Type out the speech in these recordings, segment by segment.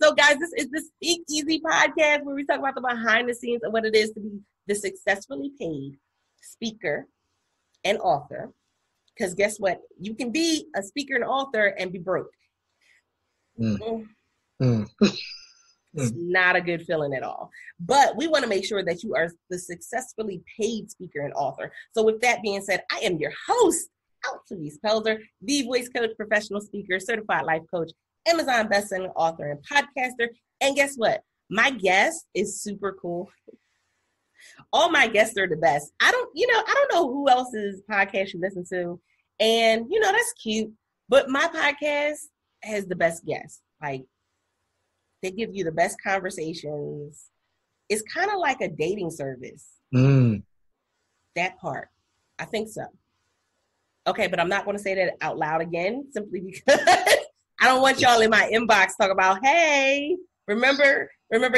So, guys, this is the Speak Easy podcast where we talk about the behind the scenes of what it is to be the successfully paid speaker and author. Because guess what? You can be a speaker and author and be broke. Mm. Mm. It's not a good feeling at all. But we want to make sure that you are the successfully paid speaker and author. So with that being said, I am your host, Altarese Pelzer, the voice coach, professional speaker, certified life coach, Amazon bestselling author, and podcaster. And guess what? My guest is super cool. All my guests are the best. I don't know who else's podcast you listen to. And, that's cute. But my podcast has the best guests. Like, they give you the best conversations. It's kind of like a dating service. That part. I think so. Okay, but I'm not going to say that out loud again, simply because I don't want y'all in my inbox talk about, hey, remember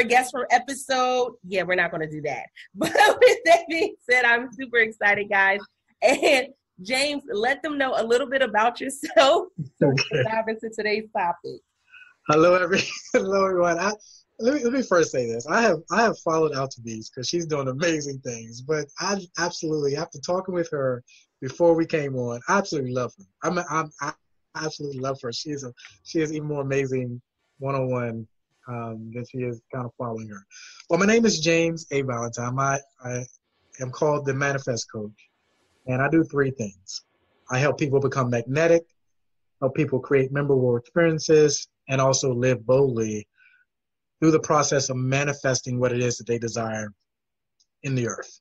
guests from episode? Yeah, we're not going to do that. But with that being said, I'm super excited, guys. And James, let them know a little bit about yourself so we can dive into today's topic. Hello, everyone. Let me first say this. I have followed Altarese because she's doing amazing things. But I absolutely, after talking with her before we came on, I absolutely love her. I absolutely love her. She is even more amazing one-on-one than she is kind of following her. Well, my name is James A. Valentine. I am called the Manifest Coach, and I do three things. I help people become magnetic, help people create memorable experiences, and also live boldly through the process of manifesting what it is that they desire in the earth.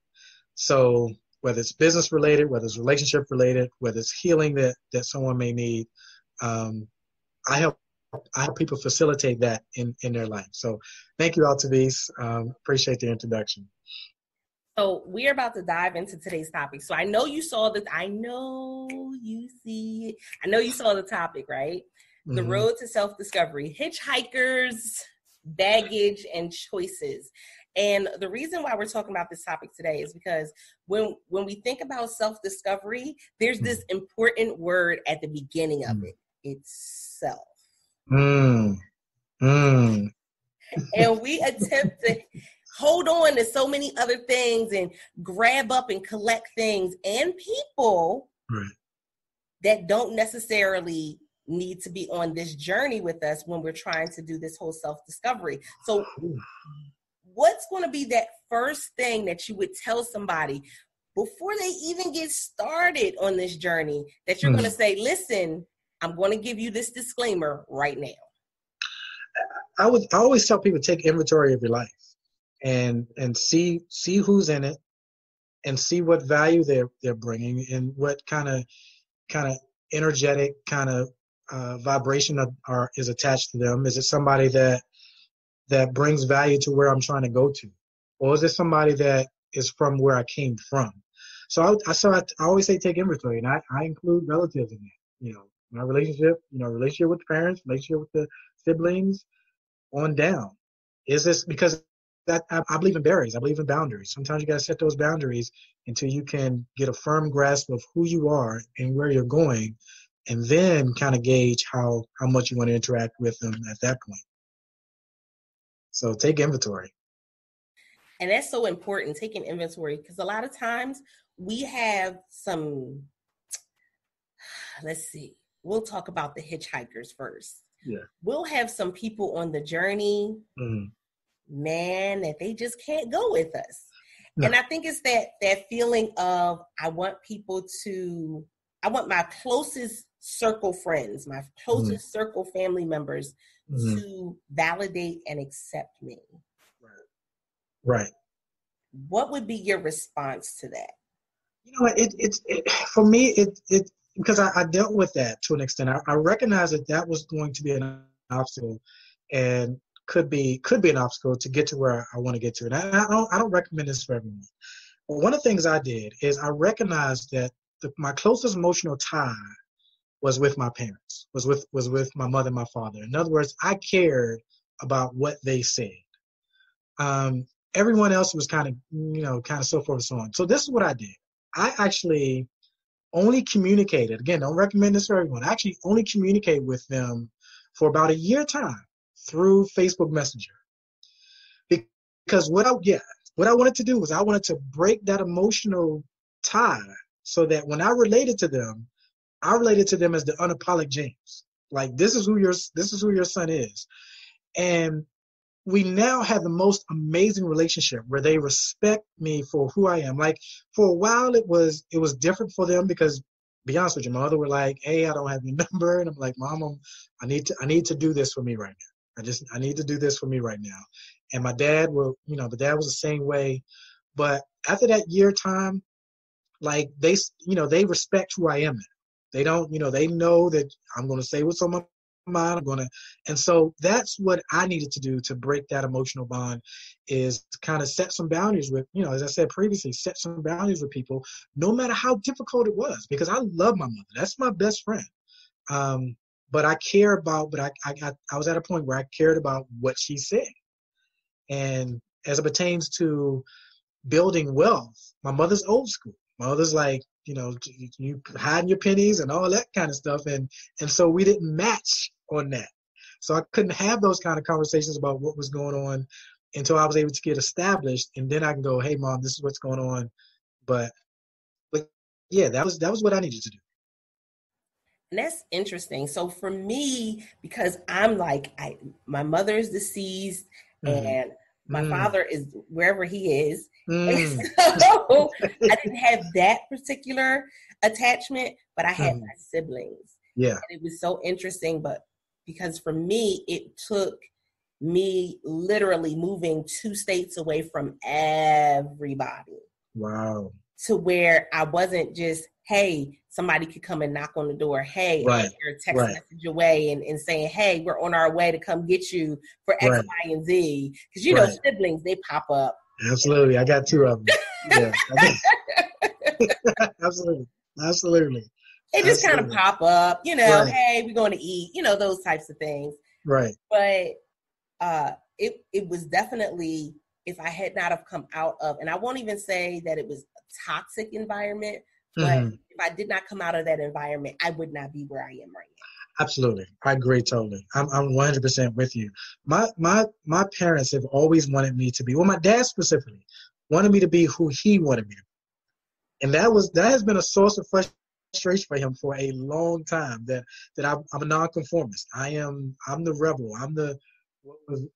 So whether it's business related, whether it's relationship related, whether it's healing that someone may need, I help people facilitate that in their life. So thank you, Altarese. Appreciate the introduction. So we're about to dive into today's topic. So I know you saw this. I know you saw the topic, right? The road to self-discovery, hitchhikers, baggage, and choices. And the reason why we're talking about this topic today is because when we think about self-discovery, there's this important word at the beginning of it. It's self. And we attempt to hold on to so many other things and grab up and collect things and people that don't necessarily need to be on this journey with us when we're trying to do this whole self-discovery. So what's going to be that first thing that you would tell somebody before they even get started on this journey that you're going to say, listen, I'm going to give you this disclaimer right now? I always tell people, take inventory of your life and see who's in it and see what value they're bringing and what kind of energetic kind of vibration is attached to them. Is it somebody that brings value to where I'm trying to go to, or is it somebody that is from where I came from? So I always say take inventory, and I include relatives in that. My relationship with the parents, relationship with the siblings, on down. Is this because that I believe in barriers? I believe in boundaries. Sometimes you got to set those boundaries until you can get a firm grasp of who you are and where you're going, and then kind of gauge how much you want to interact with them at that point. So take inventory. And that's so important, taking inventory, because a lot of times we have some, let's see, we'll talk about the hitchhikers first. Yeah. We'll have some people on the journey, man, that they just can't go with us. No. And I think it's that feeling of I want my closest circle friends, my closest circle family members to validate and accept me. Right. What would be your response to that? For me, because I dealt with that to an extent. I recognize that was going to be an obstacle, and could be an obstacle to get to where I want to get to. And I don't recommend this for everyone. But one of the things I did is I recognized that my closest emotional tie was with my parents, was with my mother and my father. In other words, I cared about what they said. Everyone else was kind of so forth and so on. So this is what I did. I actually only communicated, again, don't recommend this for everyone. I actually only communicate with them for about a year time, through Facebook Messenger. Because what I wanted to do was I wanted to break that emotional tie so that when I related to them as the unapologetic James. Like, this is who your son is. And we now have the most amazing relationship where they respect me for who I am. Like, for a while it was different for them because, be honest with you, my mother were like, "Hey, I don't have your number," and I'm like, "Mom, I need to do this for me right now. I need to do this for me right now." And my dad the dad was the same way. But after that year time, like, they respect who I am now. They don't, they know that I'm going to say what's on my mind. And so that's what I needed to do to break that emotional bond, is to kind of set some boundaries with, as I said previously, set some boundaries with people, no matter how difficult it was, because I love my mother. That's my best friend. But I was at a point where I cared about what she said. And as it pertains to building wealth, my mother's old school. My mother's like, you hiding your pennies and all that kind of stuff. And so we didn't match on that. So I couldn't have those kind of conversations about what was going on until I was able to get established. And then I can go, "Hey, Mom, this is what's going on." But yeah, that was what I needed to do. And that's interesting. So for me, because I'm like, my mother is deceased, and my father is wherever he is. And so I didn't have that particular attachment, but I had my siblings. Yeah. And it was so interesting, but because for me, it took me literally moving 2 states away from everybody. Wow. To where I wasn't just, hey, somebody could come and knock on the door. Hey, right. Or text message away and saying, "Hey, we're on our way to come get you for X, Y, and Z." Because, siblings, they pop up. Absolutely. I got 2 of them. Yeah. Absolutely. They just kind of pop up, hey, we're going to eat, those types of things. Right. But it was definitely, if I had not have come out of, and I won't even say that it was a toxic environment, but if I did not come out of that environment, I would not be where I am right now. Absolutely. I agree totally. I'm 100% with you. My parents have always wanted me to be, well, my dad specifically wanted me to be who he wanted me to be. And that has been a source of frustration for him for a long time, that I'm a nonconformist. I'm the rebel. I'm the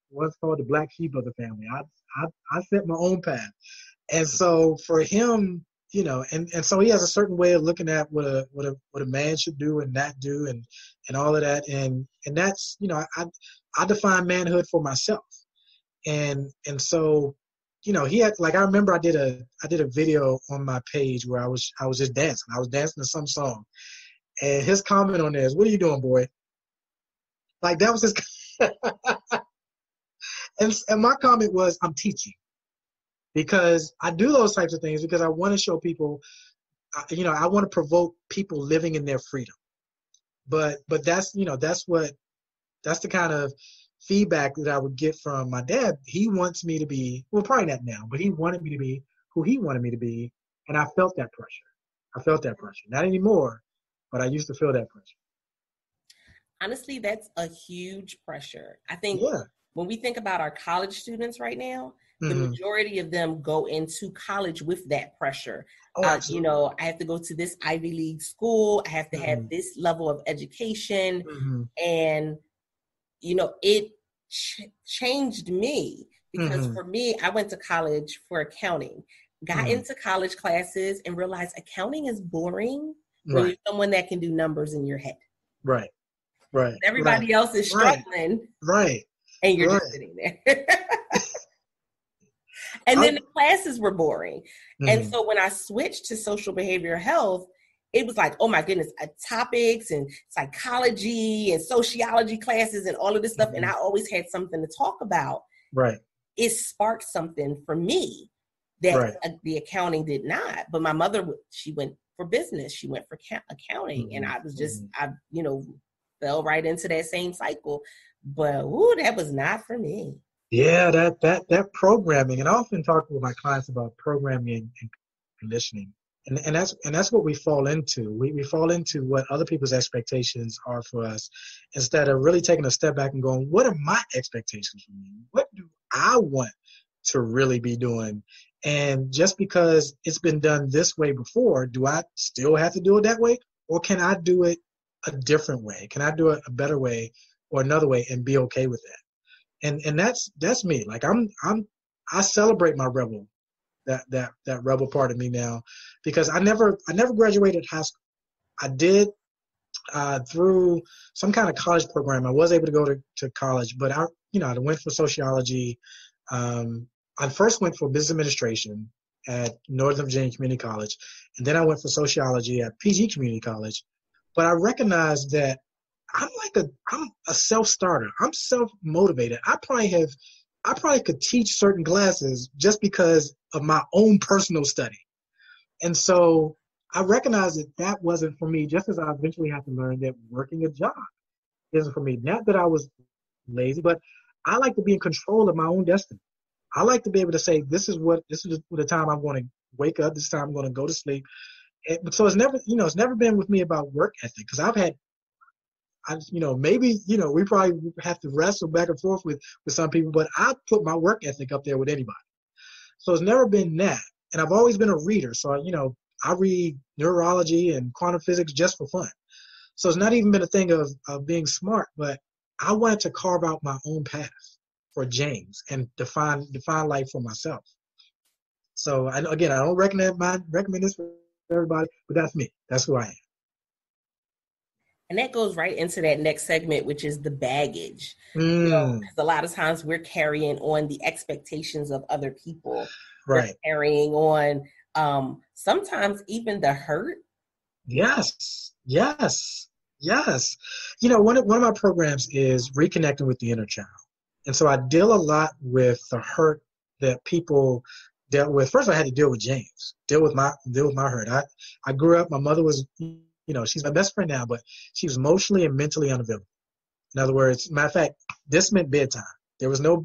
what's called the black sheep of the family. I set my own path. And so for him, and so he has a certain way of looking at what a man should do and not do, and all of that. And that's, I define manhood for myself. And so, he had, like, I remember I did a video on my page where I was just dancing. I was dancing to some song. And his comment on there is, "What are you doing, boy?" Like, that was his and my comment was, "I'm teaching." Because I do those types of things because I want to show people, I want to provoke people living in their freedom. But that's, that's the kind of feedback that I would get from my dad. He wants me to be, well, probably not now, but he wanted me to be who he wanted me to be. And I felt that pressure. Not anymore, but I used to feel that pressure. Honestly, that's a huge pressure. I think when we think about our college students right now, the majority of them go into college with that pressure. I have to go to this Ivy League school. I have to have this level of education. And, it changed me because for me, I went to college for accounting, got into college classes and realized accounting is boring when you're someone that can do numbers in your head. Right. Everybody else is struggling. Right. And you're just sitting there. And then the classes were boring. And so when I switched to social behavioral health, it was like, oh my goodness, topics and psychology and sociology classes and all of this stuff. And I always had something to talk about. Right. It sparked something for me that the accounting did not. But my mother, she went for business. She went for accounting. And I was just, I fell right into that same cycle. But that was not for me. Yeah, that programming, and I often talk with my clients about programming and conditioning. And that's what we fall into. We fall into what other people's expectations are for us, instead of really taking a step back and going, what are my expectations for me? What do I want to really be doing? And just because it's been done this way before, do I still have to do it that way? Or can I do it a different way? Can I do it a better way or another way and be okay with that? And that's me. Like I celebrate my rebel, that rebel part of me now, because I never graduated high school. I did through some kind of college program. I was able to go to college, but I went for sociology. I first went for business administration at Northern Virginia Community College, and then I went for sociology at PG Community College. But I recognized that I'm a self-starter. I'm self-motivated. I probably could teach certain classes just because of my own personal study. And so I recognized that wasn't for me, just as I eventually had to learn that working a job isn't for me. Not that I was lazy, but I like to be in control of my own destiny. I like to be able to say, this is the time I'm going to wake up. This time I'm going to go to sleep. So it's never been with me about work ethic, because maybe we probably have to wrestle back and forth with some people, but I put my work ethic up there with anybody. So it's never been that. And I've always been a reader. So, I read neurology and quantum physics just for fun. So it's not even been a thing of being smart, but I wanted to carve out my own path for James and define life for myself. So again, I don't recommend this for everybody, but that's me. That's who I am. And that goes right into that next segment, which is the baggage. Because a lot of times we're carrying on the expectations of other people. Right. We're carrying on sometimes even the hurt. Yes. One of my programs is reconnecting with the inner child. And so I deal a lot with the hurt that people dealt with. First, I had to deal with James, deal with my hurt. I grew up, my mother was, she's my best friend now, but she was emotionally and mentally unavailable. In other words, matter of fact, this meant bedtime. There was no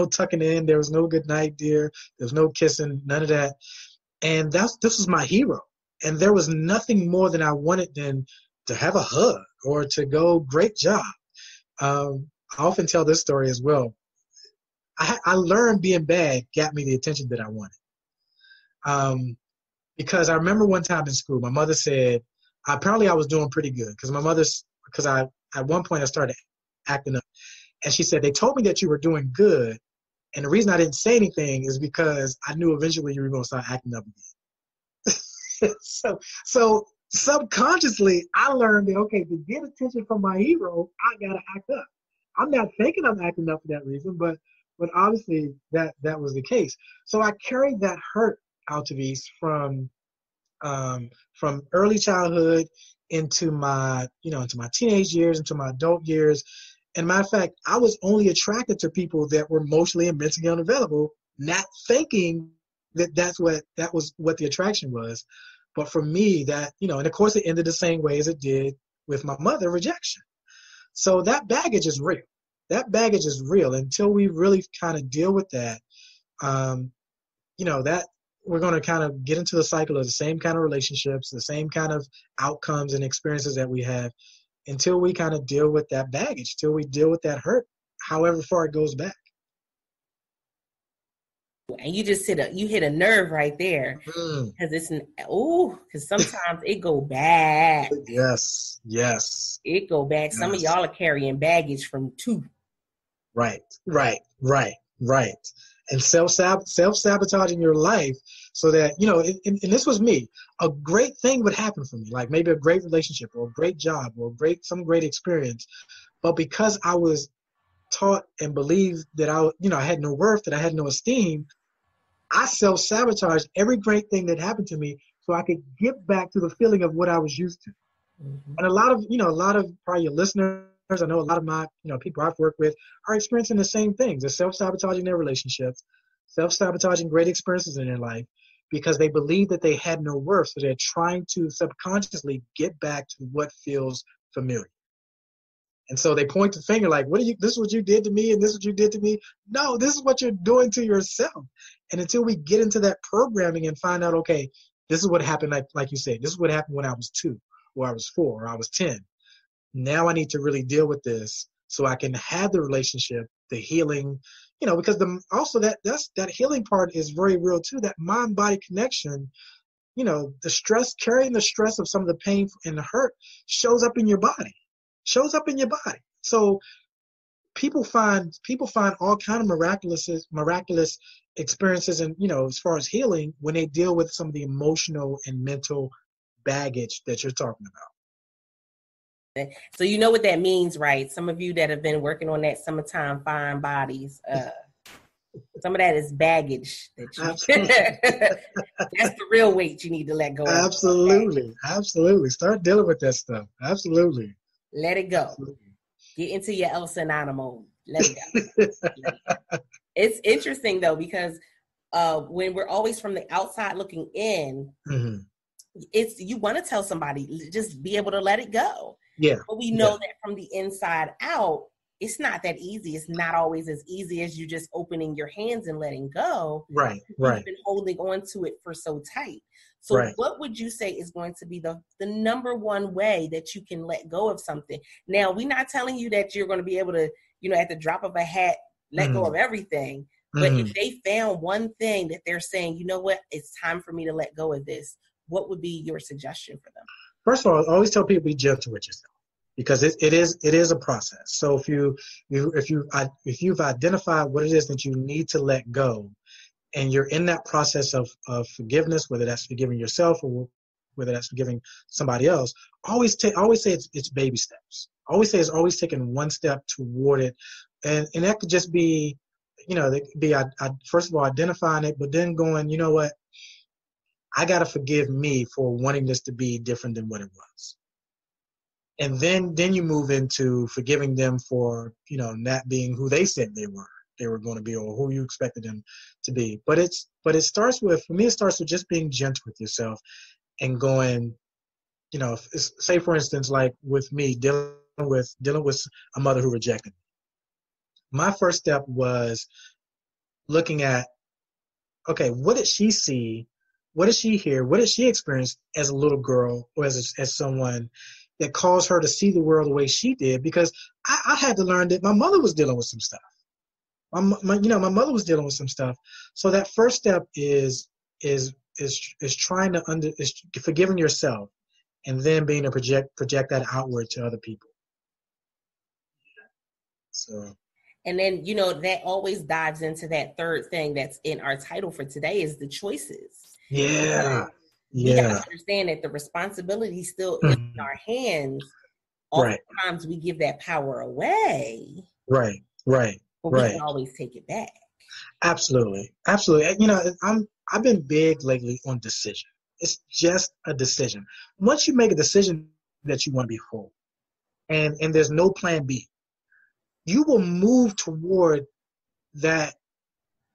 tucking in. There was no good night, dear. There was no kissing, none of that. And this was my hero. And there was nothing more than I wanted than to have a hug or to go, great job. I often tell this story as well. I learned being bad got me the attention that I wanted. Because I remember one time in school, my mother said, apparently I was doing pretty good because at one point I started acting up. And she said, they told me that you were doing good. And the reason I didn't say anything is because I knew eventually you were going to start acting up again. So subconsciously, I learned that, okay, to get attention from my hero, I got to act up. I'm not thinking I'm acting up for that reason, but obviously that was the case. So I carried that hurt, Altavis, from early childhood into my teenage years, into my adult years. And matter of fact, I was only attracted to people that were emotionally and mentally unavailable, not thinking that was what the attraction was. But for me, that, and of course it ended the same way as it did with my mother, rejection. So that baggage is real. Until we really kind of deal with that, that we're going to kind of get into the cycle of the same kind of relationships, the same kind of outcomes and experiences that we have, until we kind of deal with that baggage, till we deal with that hurt, however far it goes back. And you just hit a nerve right there, because because sometimes it go back. Yes. It go back. Some of y'all are carrying baggage from two. Right. And self-sabotaging your life so that, and this was me, a great thing would happen for me, like maybe a great relationship or a great job or some great experience. But because I was taught and believed that I had no worth, that I had no esteem, I self-sabotaged every great thing that happened to me so I could get back to the feeling of what I was used to. Mm-hmm. And a lot of probably your listeners, I know a lot of my, people I've worked with are experiencing the same things. They're self-sabotaging their relationships, self-sabotaging great experiences in their life because they believe that they had no worth. So they're trying to subconsciously get back to what feels familiar. And so they point the finger like, this is what you did to me and this is what you did to me. No, this is what you're doing to yourself. And until we get into that programming and find out, okay, This is what happened, like you said, this is what happened when I was 2, or I was 4, or I was 10. Now I need to really deal with this so I can have the relationship, the healing, because also that healing part is very real too. That mind-body connection, the stress, carrying the stress of some of the pain and the hurt shows up in your body, So people find all kind of miraculous experiences, and as far as healing, when they deal with some of the emotional and mental baggage that you're talking about. So you know what that means, right? Some of you that have been working on that summertime fine bodies, some of that is baggage. That's the real weight you need to let go of. Absolutely. Absolutely. Start dealing with that stuff. Absolutely. Let it go. Absolutely. Get into your Elsa Nana mode. Let it go. It's interesting though, because when we're always from the outside looking in, mm-hmm. You want to tell somebody, just be able to let it go. Yeah. But we know that from the inside out, it's not that easy. It's not always as easy as you just opening your hands and letting go. Right. You've been holding on to it for so tight. So what would you say is going to be the number one way that you can let go of something? Now, we're not telling you that you're going to be able to, at the drop of a hat, let go of everything. But if they found one thing that they're saying, you know what, it's time for me to let go of this, what would be your suggestion for them? First of all, I always tell people, be gentle with yourself, because it is a process. So if you've identified what it is that you need to let go, and you're in that process of forgiveness, whether that's forgiving yourself or whether that's forgiving somebody else, always say it's baby steps. Always say it's always taking one step toward it, and that could just be, first of all identifying it, but then going, you know what, I got to forgive me for wanting this to be different than what it was. And then you move into forgiving them for, not being who they said they were going to be, or who you expected them to be. But it starts with, for me, it starts with just being gentle with yourself and going, say for instance, like with me, dealing with a mother who rejected me. My first step was looking at, okay, what did she see? What did she hear? What did she experience as a little girl, or as someone that caused her to see the world the way she did? Because I had to learn that my mother was dealing with some stuff. My mother was dealing with some stuff. So that first step is trying to is forgiving yourself, and then being to project that outward to other people. So. And then, that always dives into that third thing that's in our title for today, is the choices. Yeah. We got to understand that the responsibility still is in our hands. Oftentimes we give that power away. Right. But we can always take it back. Absolutely. I've been big lately on decision. It's just a decision. Once you make a decision that you want to be whole, and there's no plan B, you will move toward that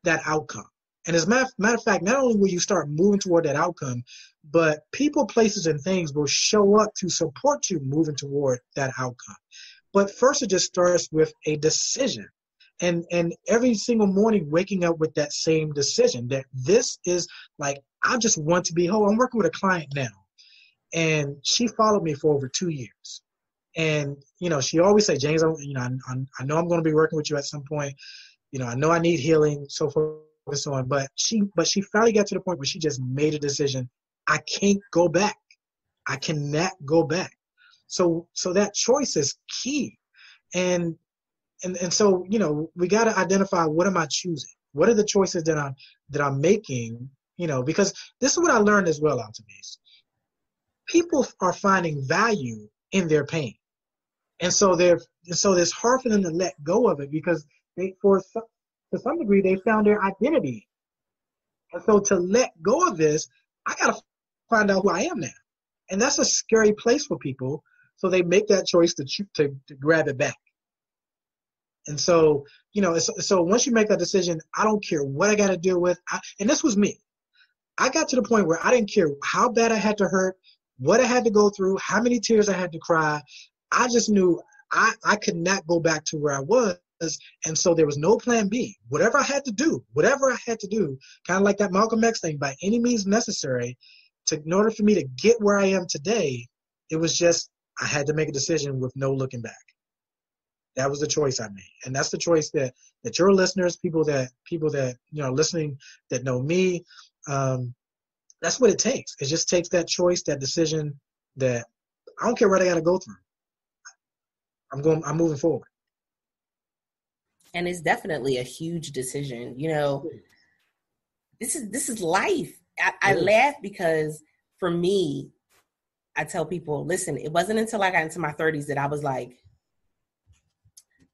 outcome. And as a matter of fact, not only will you start moving toward that outcome, but people, places, and things will show up to support you moving toward that outcome. But first, it just starts with a decision. And every single morning, waking up with that same decision, that this is like, I just want to be whole. I'm working with a client now, and she followed me for over 2 years. And, she always say, James, I know I'm going to be working with you at some point. I know I need healing, so forth and so on. But she finally got to the point where she just made a decision. I can't go back. I cannot go back. So that choice is key. And so, we got to identify, what am I choosing? What are the choices that I'm making? Because this is what I learned as well, Altamise. People are finding value in their pain. And so it's hard for them to let go of it, because to some degree, they found their identity. And so to let go of this, I got to find out who I am now. And that's a scary place for people. So they make that choice to grab it back. And so, so once you make that decision, I don't care what I got to deal with. And this was me. I got to the point where I didn't care how bad I had to hurt, what I had to go through, how many tears I had to cry. I just knew I could not go back to where I was. And so there was no plan B. Whatever I had to do, kind of like that Malcolm X thing, by any means necessary, in order for me to get where I am today, it was just, I had to make a decision with no looking back. That was the choice I made. And that's the choice that your listeners, people that, listening that know me, that's what it takes. It just takes that choice, that decision that I don't care what I got to go through. I'm moving forward. And it's definitely a huge decision. This is life. I laugh because for me, I tell people, listen, it wasn't until I got into my 30s that I was like,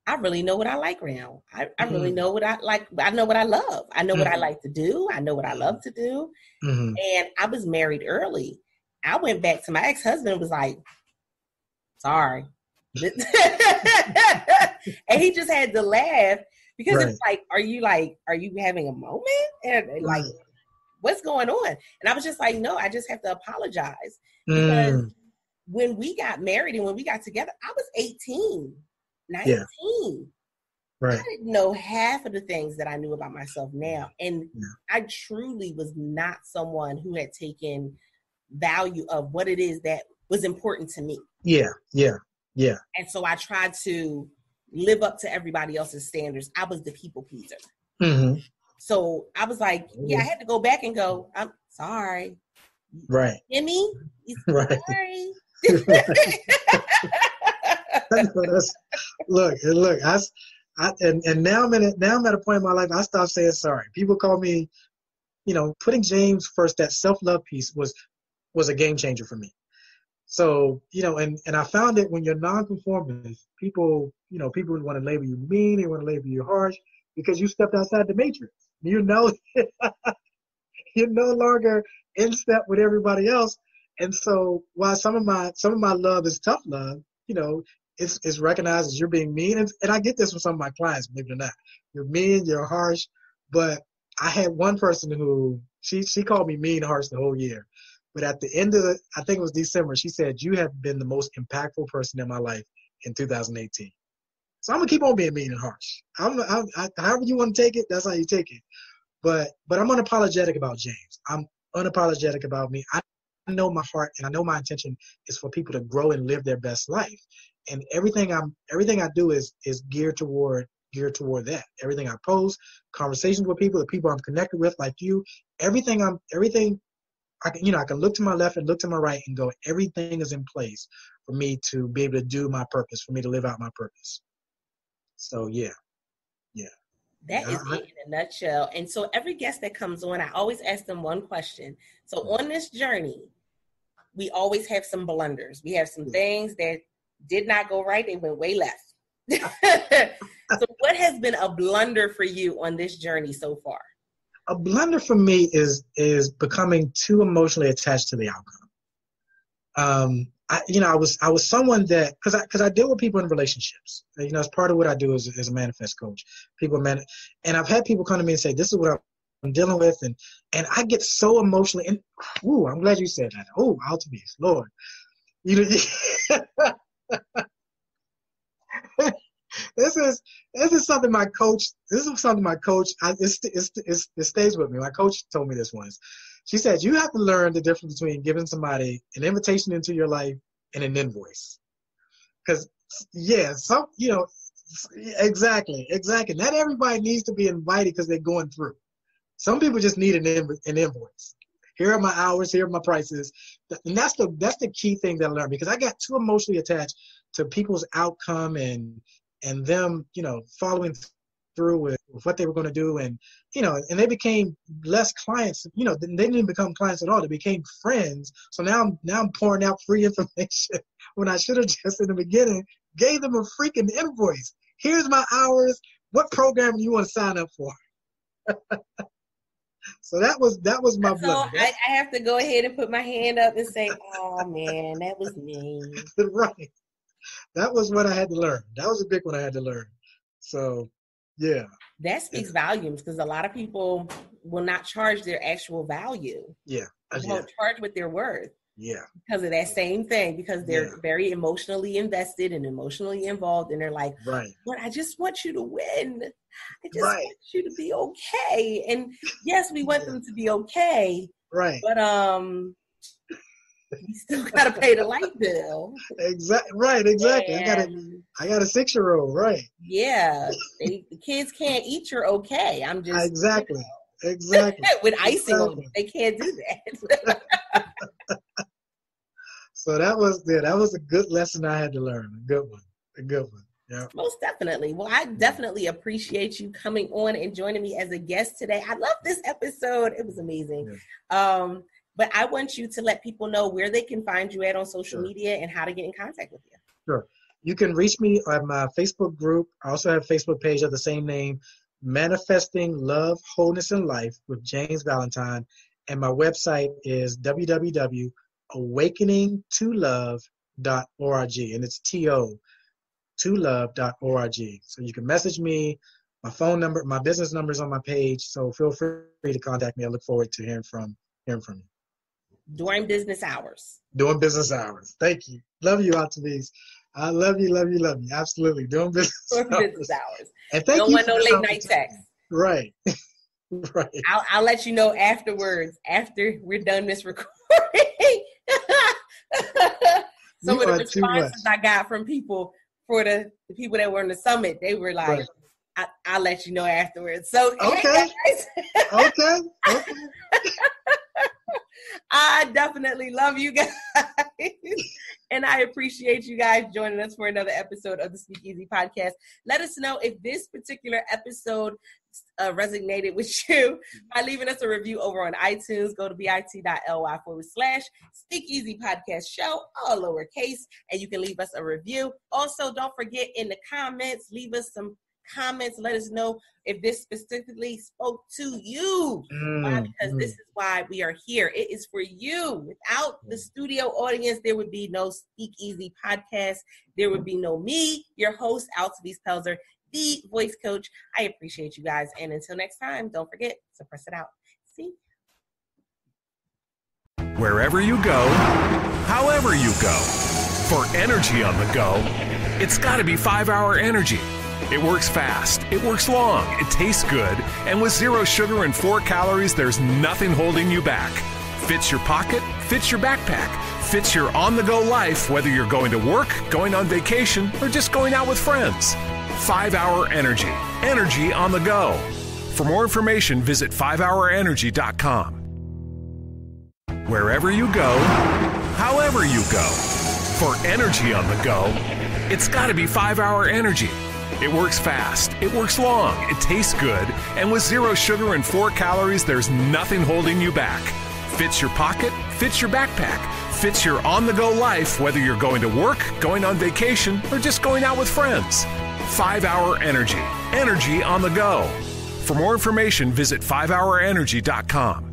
I really know what I like now. I really know what I like. I know what I love. I know what I like to do. I know what I love to do. And I was married early. I went back to my ex-husband and was like, sorry. And he just had to laugh because it's like, are you having a moment? And like, what's going on? And I was just like, no, I just have to apologize. Because when we got married and when we got together, I was 18. 19. Yeah. Right. I didn't know half of the things that I knew about myself now. And I truly was not someone who had taken value of what it is that was important to me. Yeah. And so I tried to live up to everybody else's standards. I was the people pleaser. So I was like, I had to go back and go, I'm sorry. Right. Jimmy? Right. Sorry. Look, and now I'm at a point in my life I stopped saying sorry. People call me, putting James first. That self-love piece was a game changer for me. So and I found that when you're non-conformist, people want to label you mean, they want to label you harsh because you stepped outside the matrix. You're no longer in step with everybody else. And so while some of my love is tough love, it's recognized as you're being mean. And I get this from some of my clients, believe it or not. You're mean, you're harsh. But I had one person who, she called me mean, harsh the whole year. But at the end of I think it was December, she said, you have been the most impactful person in my life in 2018. So I'm going to keep on being mean and harsh. However you want to take it, that's how you take it. But I'm unapologetic about James. I'm unapologetic about me. I know my heart and I know my intention is for people to grow and live their best life. And everything I do is geared toward that. Everything I post, conversations with people, the people I'm connected with, like you, everything I can look to my left and look to my right and go, everything is in place for me to be able to do my purpose, for me to live out my purpose. So yeah. That is it in a nutshell. And so every guest that comes on, I always ask them one question. So on this journey, we always have some blunders. We have some things that did not go right. They went way left. So what has been a blunder for you on this journey so far? A blunder for me is becoming too emotionally attached to the outcome. I was someone that, because I deal with people in relationships. As part of what I do as a manifest coach. And I've had people come to me and say, this is what I'm dealing with, and I get so emotionally. And I'm glad you said that. Altavis, Lord, This is something my coach. It stays with me. My coach told me this once. She said, you have to learn the difference between giving somebody an invitation into your life and an invoice. Because exactly. Not everybody needs to be invited because they're going through. Some people just need an invoice. Here are my hours. Here are my prices. And that's the key thing that I learned, because I got too emotionally attached to people's outcome and them, following through with what they were going to do. And they became less clients, they didn't even become clients at all. They became friends. So now I'm pouring out free information when I should have just in the beginning gave them a freaking invoice. Here's my hours. What program do you want to sign up for? So that was my blunder. So I have to go ahead and put my hand up and say, oh man, that was me. Right. That was what I had to learn. That was a big one I had to learn. So, yeah. That speaks volumes, because a lot of people will not charge their actual value. Yeah. They won't charge what they're worth. Yeah. Because of that same thing, because they're very emotionally invested and emotionally involved. And they're like, right. But I just want you to win. I just want you to be okay. And yes, we want them to be okay. Right. But You still gotta pay the light bill. Exactly. Right. Exactly. I got a 6-year-old. Right. Yeah. The kids can't eat your okay. I'm just Exactly. Exactly. with icing on it. They can't do that. So that was a good lesson I had to learn. A good one. A good one. Yeah. Most definitely. Well, I definitely appreciate you coming on and joining me as a guest today. I love this episode. It was amazing. Yeah. But I want you to let people know where they can find you at on social media and how to get in contact with you. Sure. You can reach me on my Facebook group. I also have a Facebook page of the same name, Manifesting Love, Wholeness, and Life with James Valentine. And my website is www.awakeningtolove.org. And it's tolove.org. So you can message me. My phone number, my business number is on my page. So feel free to contact me. I look forward to hearing from you. During business hours. Doing business hours. Thank you. Love you, Altavis. I love you, love you, love you. Absolutely. Doing business hours. And thank Don't you want no late night text. Right. Right. I'll let you know afterwards, after we're done this recording. Some of the responses I got from people for the people that were in the summit, they were like, I'll let you know afterwards. So okay. Okay. I definitely love you guys. And I appreciate you guys joining us for another episode of the Speakeasy Podcast. Let us know if this particular episode resonated with you by leaving us a review over on iTunes. Go to bit.ly/Speakeasy Podcast Show, all lowercase, and you can leave us a review. Also, don't forget in the comments, leave us some comments. Let us know if this specifically spoke to you. Why? Because this is why we are here. It is for you. Without the studio audience, there would be no Speakeasy Podcast. There would be no me, your host, Altavis Pelzer, the voice coach. I appreciate you guys. And until next time, don't forget to press it out. See? Wherever you go, however you go, for energy on the go, it's got to be 5-Hour Energy. It works fast, it works long, it tastes good, and with 0 sugar and 4 calories, there's nothing holding you back. Fits your pocket, fits your backpack, fits your on-the-go life, whether you're going to work, going on vacation, or just going out with friends. 5-Hour Energy. Energy on the go. For more information, visit 5hourenergy.com. Wherever you go, however you go, for energy on the go, it's got to be 5-Hour Energy. It works fast, it works long, it tastes good, and with 0 sugar and 4 calories, there's nothing holding you back. Fits your pocket, fits your backpack, fits your on-the-go life, whether you're going to work, going on vacation, or just going out with friends. 5-Hour Energy. Energy on the go. For more information, visit 5hourenergy.com.